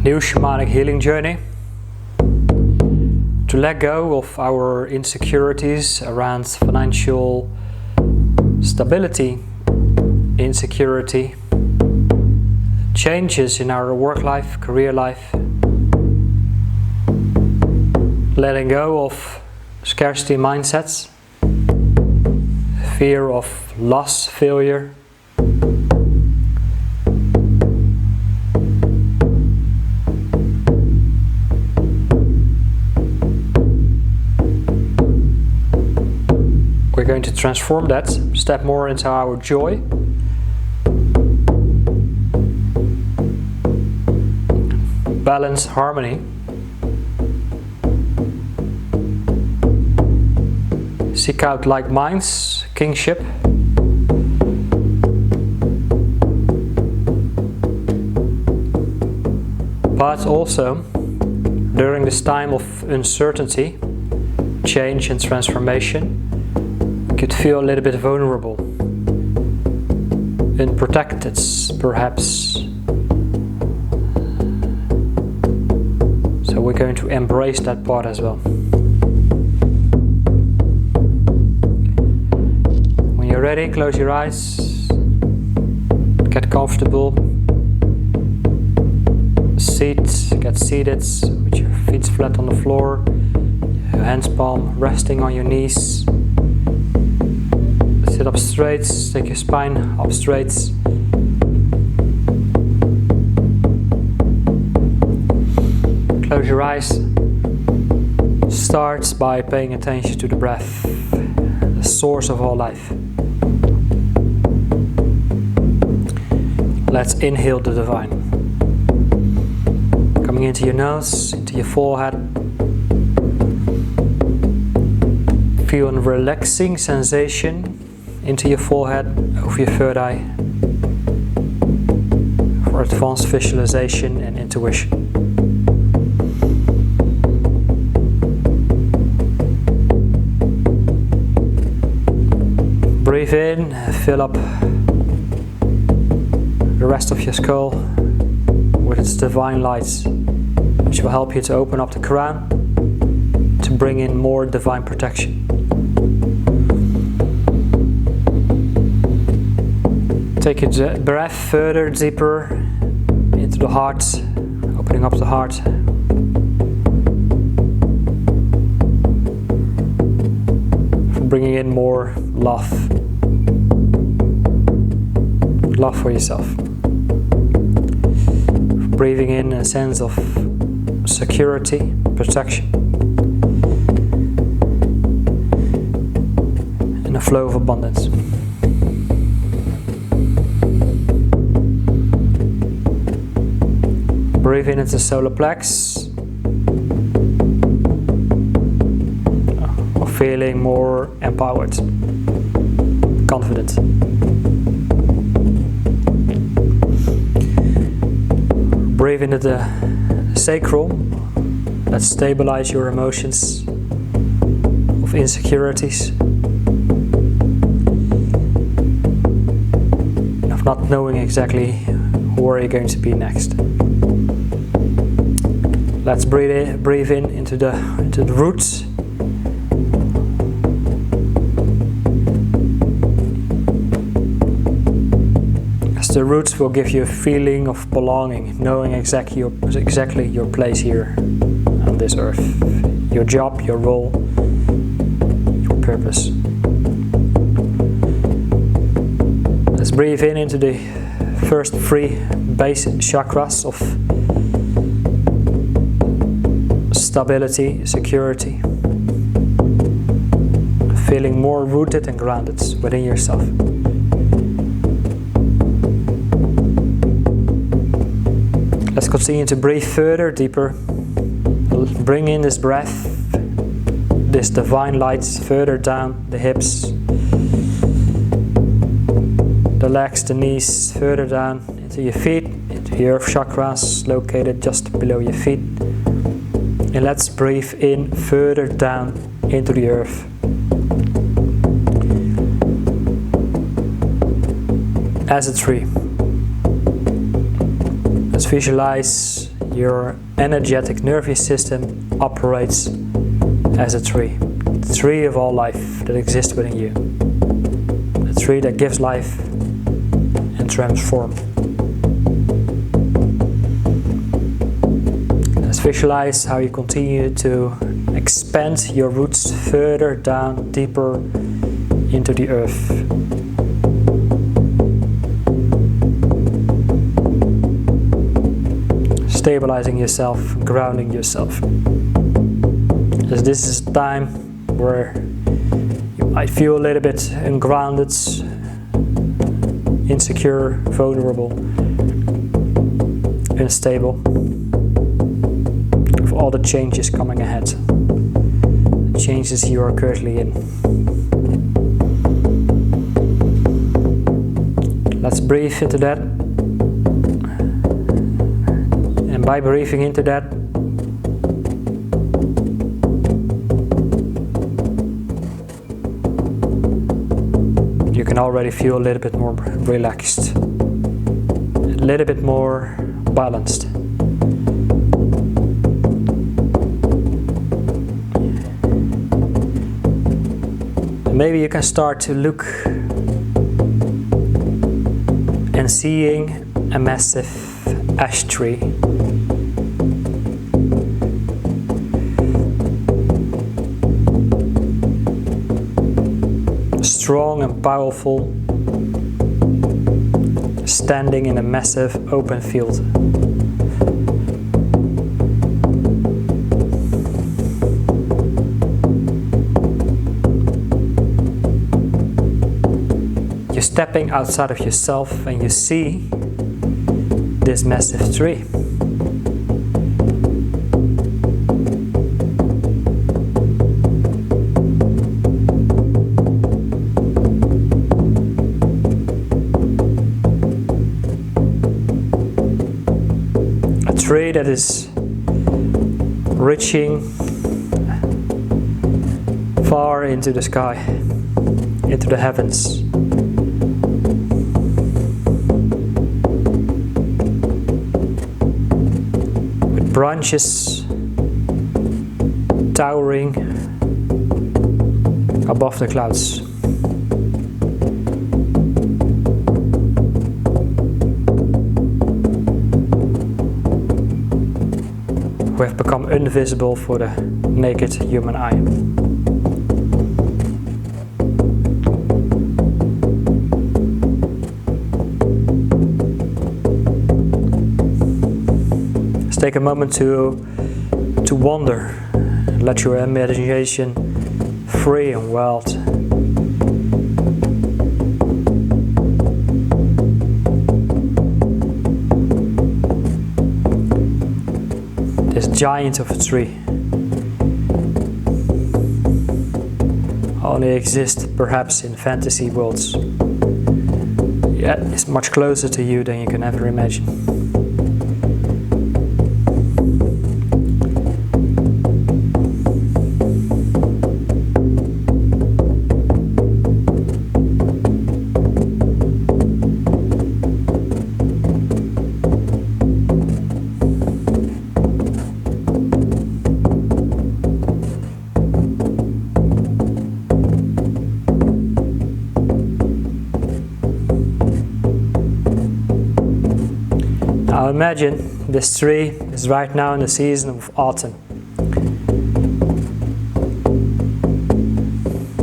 new shamanic healing journey to let go of our insecurities around financial stability, insecurity, changes in our work life, career life, letting go of scarcity mindsets, fear of loss, failure, we're going to transform that, step more into our joy, balance, harmony, seek out like minds, kingship, but also during this time of uncertainty, change and transformation, you could feel a little bit vulnerable, unprotected perhaps. So we're going to embrace that part as well. When you're ready, close your eyes, get comfortable, get seated with your feet flat on the floor, your hands palm resting on your knees. Sit up straight, take your spine up straight. Close your eyes. Start by paying attention to the breath, the source of all life. Let's inhale the divine. Coming into your nose, into your forehead. Feel a relaxing sensation into your forehead, over your third eye, for advanced visualization and intuition. Breathe in, fill up the rest of your skull with its divine lights, which will help you to open up the crown, to bring in more divine protection. Take your breath further, deeper into the heart, opening up the heart. Bringing in more love. Love for yourself. Breathing in a sense of security, protection, and a flow of abundance. Breathe in into solar plex, feeling more empowered, confident. Breathe into the sacral. Let's stabilize your emotions of insecurities, of not knowing exactly where you're going to be next. Let's breathe in into the roots. As the roots will give you a feeling of belonging, knowing exactly your place here on this earth, your job, your role, your purpose. Let's breathe in into the first three base chakras of stability, security, feeling more rooted and grounded within yourself. Let's continue to breathe further, deeper. Bring in this breath, this divine light further down the hips, the legs, the knees, further down into your feet, into your earth chakras located just below your feet. And let's breathe in further down into the earth. As a tree. Let's visualize your energetic nervous system operates as a tree. The tree of all life that exists within you. The tree that gives life and transforms. Let's visualize how you continue to expand your roots further down, deeper into the earth. Stabilizing yourself, grounding yourself. As this is a time where you might feel a little bit ungrounded, insecure, vulnerable, unstable, with all the changes coming ahead, the changes you are currently in. Let's breathe into that. And by breathing into that, you can already feel a little bit more relaxed, a little bit more balanced. Maybe you can start to look and seeing a massive ash tree. Strong and powerful, standing in a massive open field. You're stepping outside of yourself and you see this massive tree. A tree that is reaching far into the sky, into the heavens. Branches towering above the clouds. Who have become invisible for the naked human eye. Take a moment to wander, let your imagination free and wild. This giant of a tree only exists perhaps in fantasy worlds. Yet it's much closer to you than you can ever imagine. Now imagine this tree is right now in the season of autumn.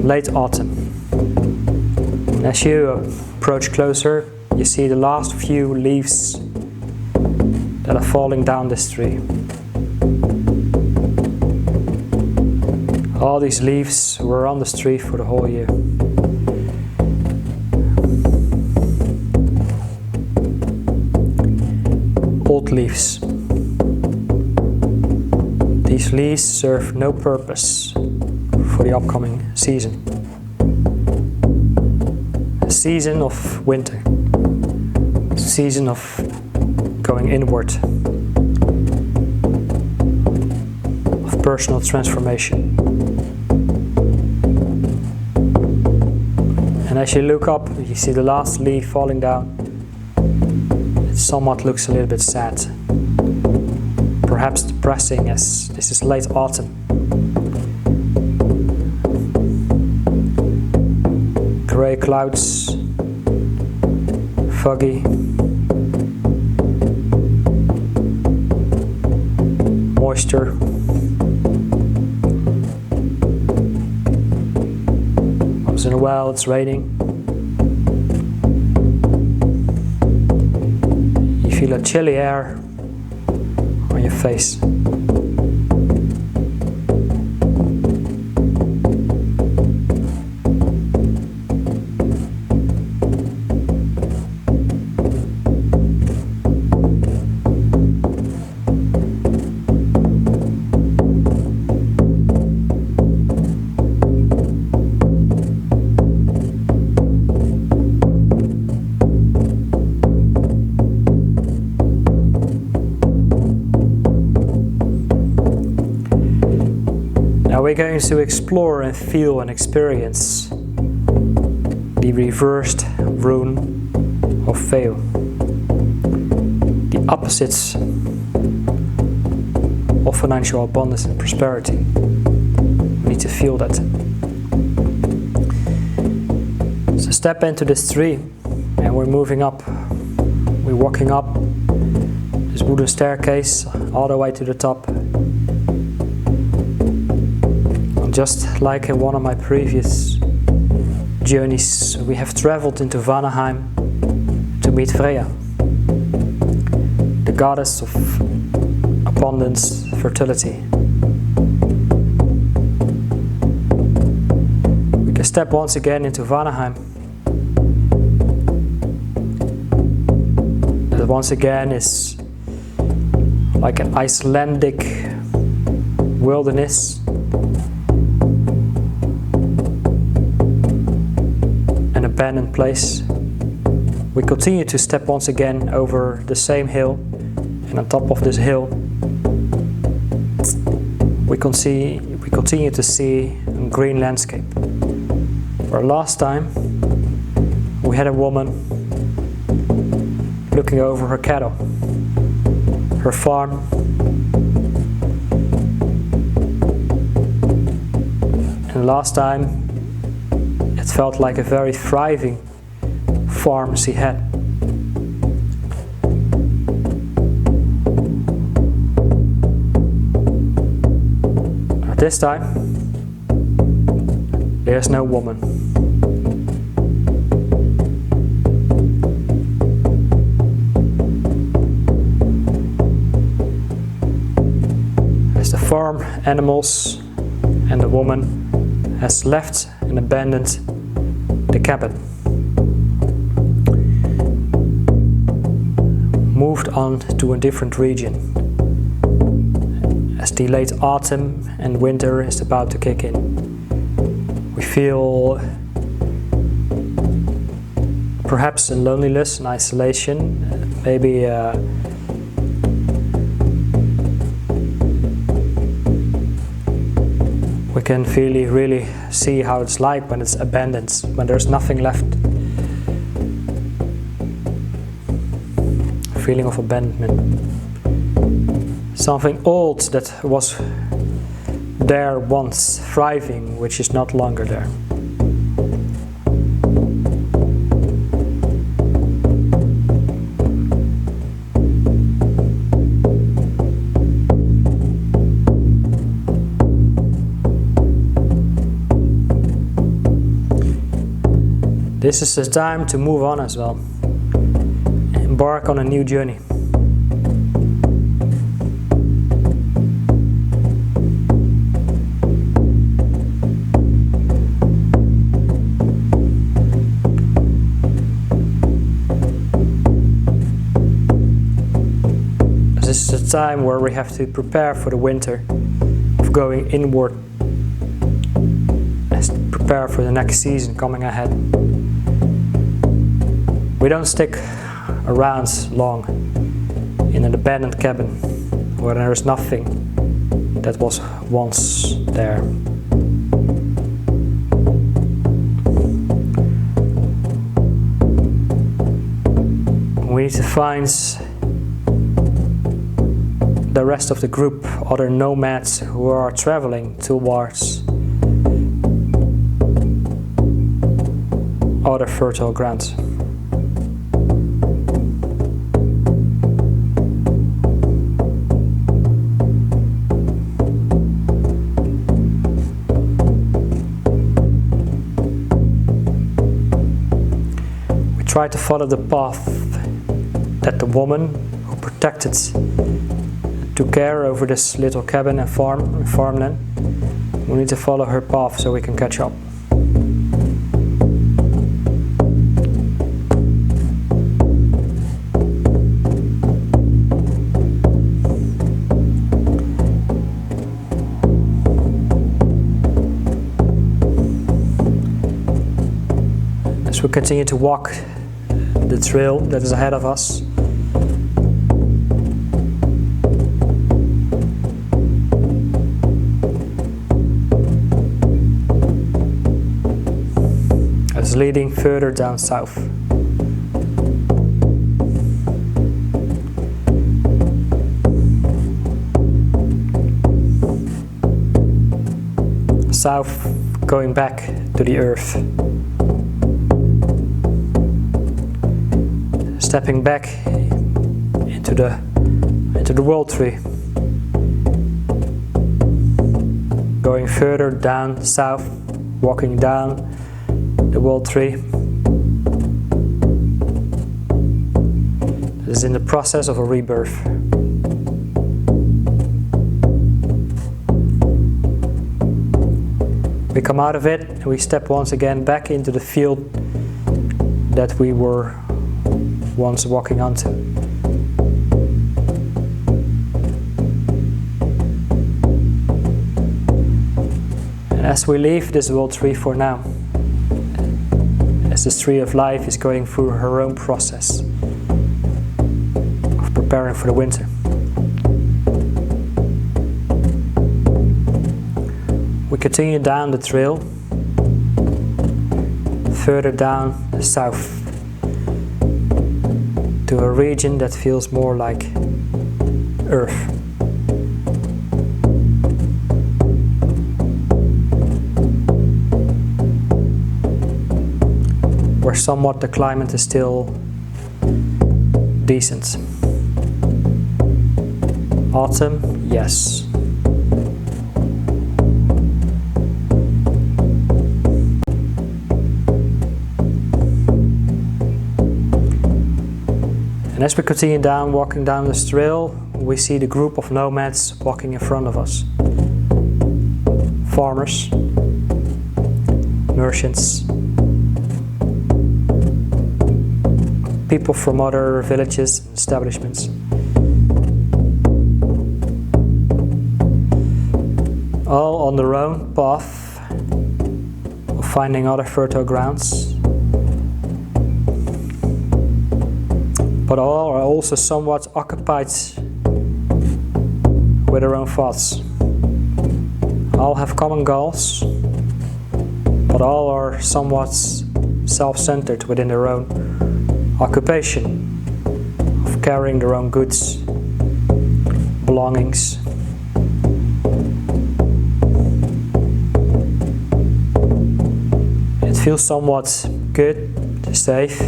Late autumn. And as you approach closer, you see the last few leaves that are falling down this tree. All these leaves were on this tree for the whole year. Old leaves. These leaves serve no purpose for the upcoming season. A season of winter. A season of going inward. Of personal transformation. And as you look up, you see the last leaf falling down. It somewhat looks a little bit sad. perhaps depressing as this is late autumn. Grey clouds, foggy. Moisture. Once in a while it's raining. You feel a chilly air on your face. We're going to explore and feel and experience the reversed rune of Feo, the opposites of financial abundance and prosperity. We need to feel that. So step into this tree and we're moving up. We're walking up this wooden staircase all the way to the top. Just like in one of my previous journeys, we have traveled into Vanaheim to meet Freya, the goddess of abundance, fertility. We can step once again into Vanaheim. That once again is like an Icelandic wilderness. Abandoned place. We continue to step once again over the same hill, and on top of this hill we continue to see a green landscape. Where last time we had a woman looking over her cattle, her farm, and last time it felt like a very thriving farm she had. At this time, there's no woman. As the farm animals and the woman has left and abandoned the cabin, moved on to a different region. As the late autumn and winter is about to kick in, we feel perhaps a loneliness and isolation, maybe we can really see how it's like when it's abandoned, when there's nothing left. A feeling of abandonment. Something old that was there once, thriving, which is not longer there. This is the time to move on as well. Embark on a new journey. This is a time where we have to prepare for the winter of going inward, and prepare for the next season coming ahead. We don't stick around long in an abandoned cabin where there is nothing that was once there. We need to find the rest of the group, other nomads who are traveling towards other fertile grounds. We try to follow the path that the woman who protected, took care over this little cabin and farmland. We need to follow her path so we can catch up. As we continue to walk the trail that is ahead of us, it's leading further down south. South, going back to the earth. Stepping back into the world tree. Going further down south, walking down the world tree. It is in the process of a rebirth. We come out of it and we step once again back into the field that we were once walking onto. And as we leave this world tree for now, as this tree of life is going through her own process of preparing for the winter, we continue down the trail, further down the south, to a region that feels more like Earth. Where somewhat the climate is still decent. Autumn, yes. And as we continue down, walking down this trail, we see the group of nomads walking in front of us. Farmers, merchants, people from other villages and establishments. All on their own path of finding other fertile grounds, but all are also somewhat occupied with their own thoughts. All have common goals, but all are somewhat self-centered within their own occupation of carrying their own goods, belongings. It feels somewhat good, safe.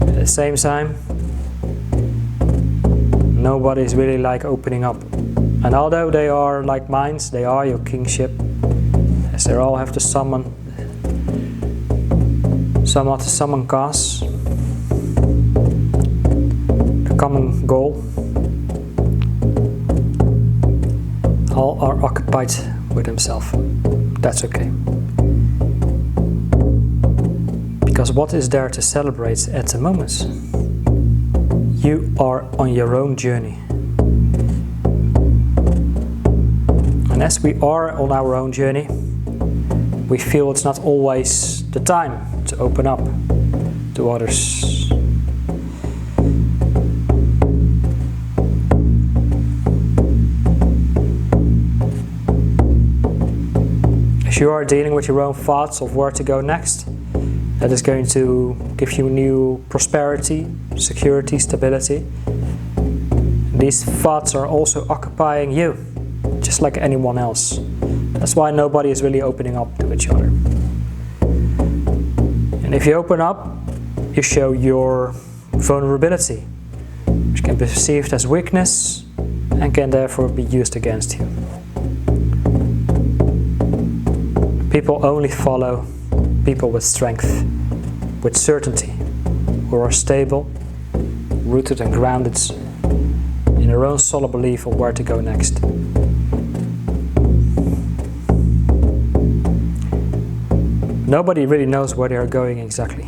At the same time, nobody's really like opening up. And although they are like minds, they are your kingship, as they all have to summon cause, the common goal. All are occupied with himself. That's okay. Because what is there to celebrate at the moment? You are on your own journey. And as we are on our own journey, we feel it's not always the time to open up to others. As you are dealing with your own thoughts of where to go next, that is going to give you new prosperity, security, stability. these thoughts are also occupying you, just like anyone else. That's why nobody is really opening up to each other. And if you open up, you show your vulnerability, which can be perceived as weakness and can therefore be used against you. People only follow people with strength, with certainty, who are stable, rooted and grounded in their own solid belief of where to go next. Nobody really knows where they are going exactly.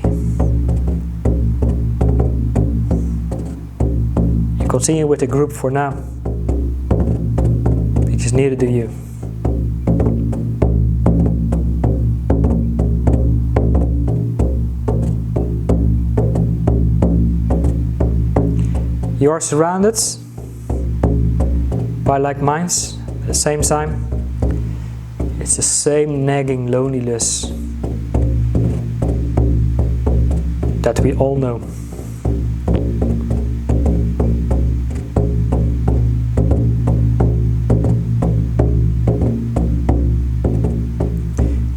You continue with the group for now, because neither do you. You are surrounded by like minds. At the same time, it's the same nagging loneliness that we all know.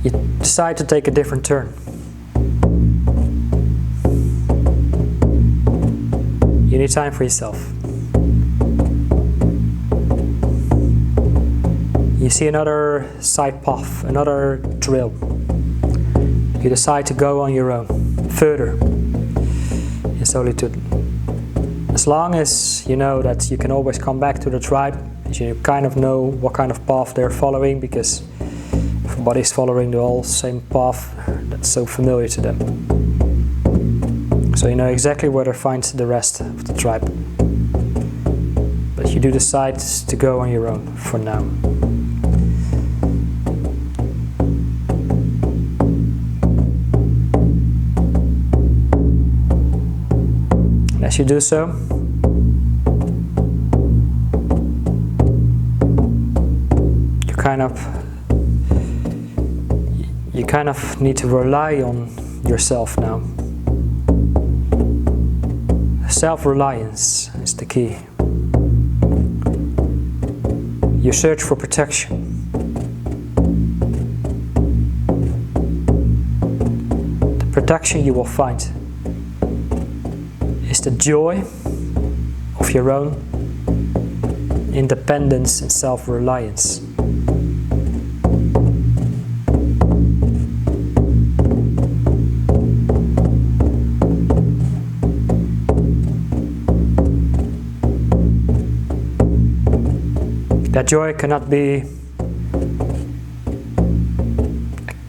You decide to take a different turn. You need time for yourself. You see another side path, another trail. You decide to go on your own, further in solitude. As long as you know that you can always come back to the tribe, you kind of know what kind of path they're following, because everybody's following the whole same path that's so familiar to them. So you know exactly where to find the rest of the tribe. But you do decide to go on your own for now. And as you do so, you kind of need to rely on yourself now. Self-reliance is the key. You search for protection. The protection you will find is the joy of your own independence and self-reliance. That joy cannot be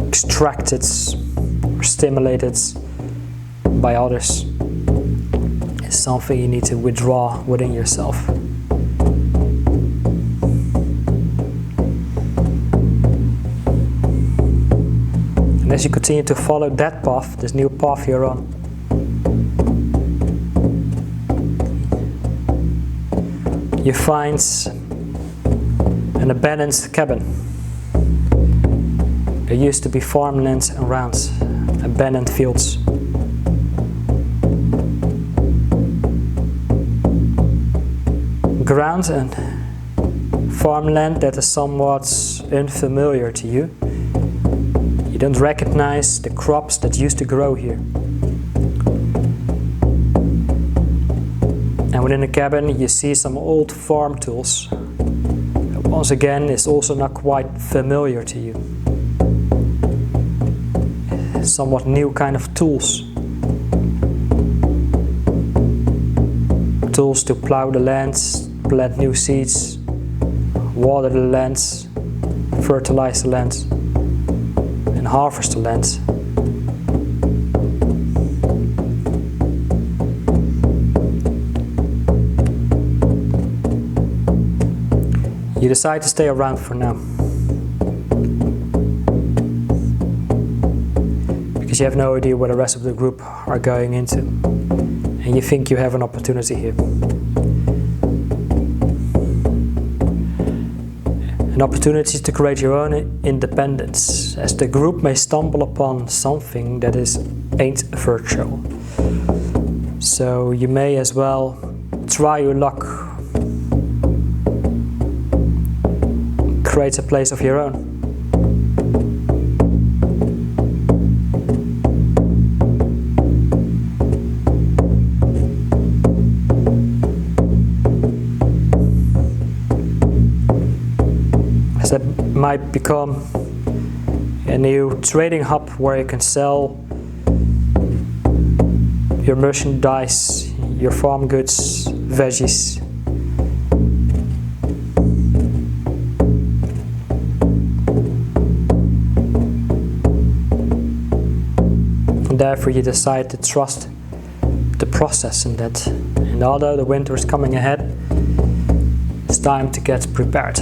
extracted or stimulated by others. It's something you need to withdraw within yourself. And as you continue to follow that path, this new path you're on, you find an abandoned cabin. There used to be farmlands around, abandoned fields. Ground and farmland that is somewhat unfamiliar to you. You don't recognize the crops that used to grow here. And within the cabin you see some old farm tools. Once again, it's also not quite familiar to you. Somewhat new kind of tools. Tools to plow the lands, plant new seeds, water the lands, fertilize the lands, and harvest the lands. You decide to stay around for now. Because you have no idea where the rest of the group are going into. And you think you have an opportunity here. An opportunity to create your own independence, as the group may stumble upon something that ain't virtual. So you may as well try your luck creates a place of your own. As that might become a new trading hub where you can sell your merchandise, your farm goods, veggies. And therefore you decide to trust the process in that. And although the winter is coming ahead, it's time to get prepared.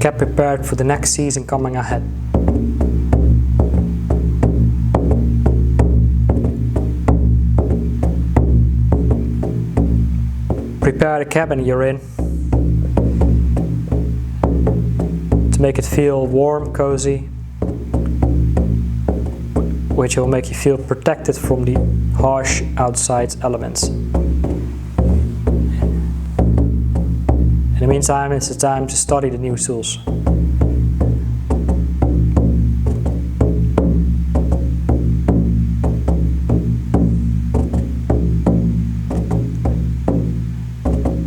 Get prepared for the next season coming ahead. Prepare the cabin you're in to make it feel warm, cozy, which will make you feel protected from the harsh outside elements. In the meantime, it's the time to study the new tools.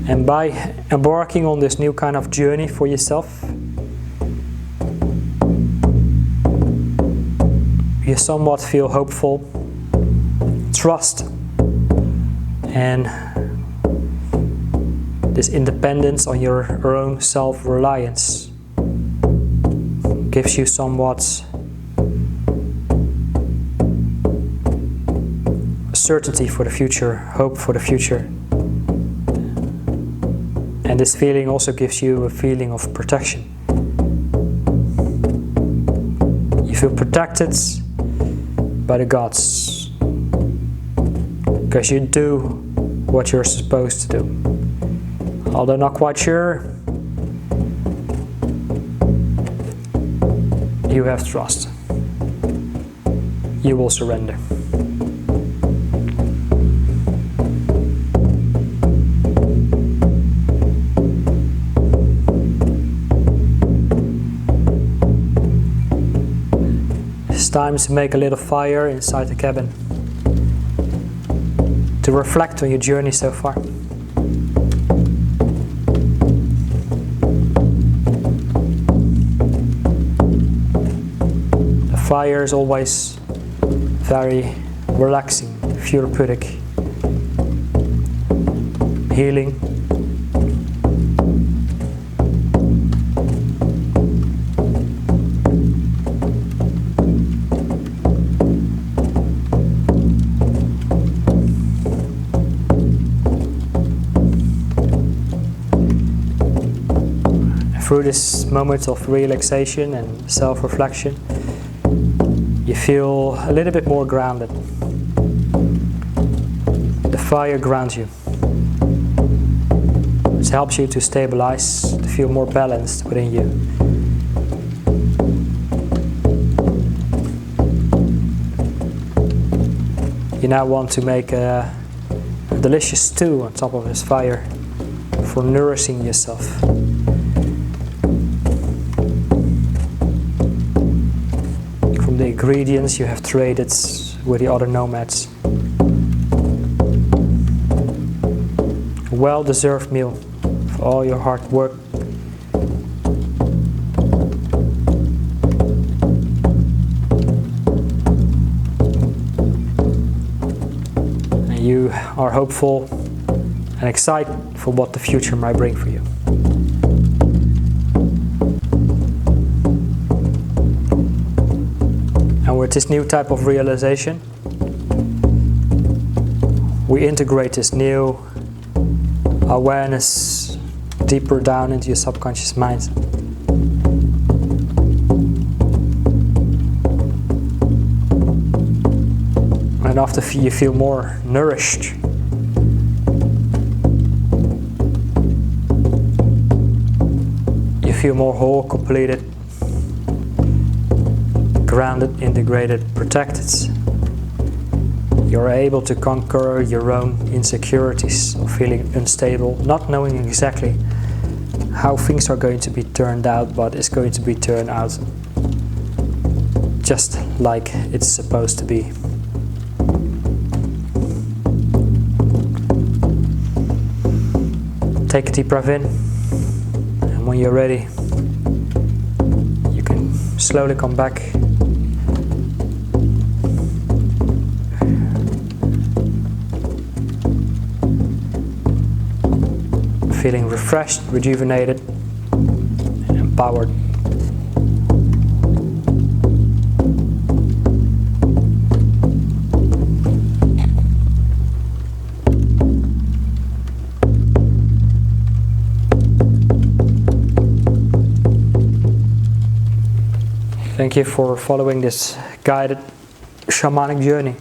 And by embarking on this new kind of journey for yourself, you somewhat feel hopeful, trust, and this independence on your own self-reliance gives you somewhat certainty for the future, hope for the future. And this feeling also gives you a feeling of protection. You feel protected by the gods because you do what you're supposed to do. Although not quite sure, you have trust. You will surrender. It's time to make a little fire inside the cabin to reflect on your journey so far. Fire is always very relaxing, therapeutic, healing. Through this moment of relaxation and self-reflection, you feel a little bit more grounded. The fire grounds you. It helps you to stabilize, to feel more balanced within you. You now want to make a delicious stew on top of this fire for nourishing yourself. The ingredients you have traded with the other nomads. A well-deserved meal for all your hard work. And you are hopeful and excited for what the future might bring for you. And with this new type of realization, we integrate this new awareness deeper down into your subconscious mind. And after you feel more nourished, you feel more whole, completed, grounded, integrated, protected. You're able to conquer your own insecurities of feeling unstable, not knowing exactly how things are going to be turned out, but it's going to be turned out just like it's supposed to be. Take a deep breath in, and when you're ready, you can slowly come back. Feeling refreshed, rejuvenated, and empowered. Thank you for following this guided shamanic journey.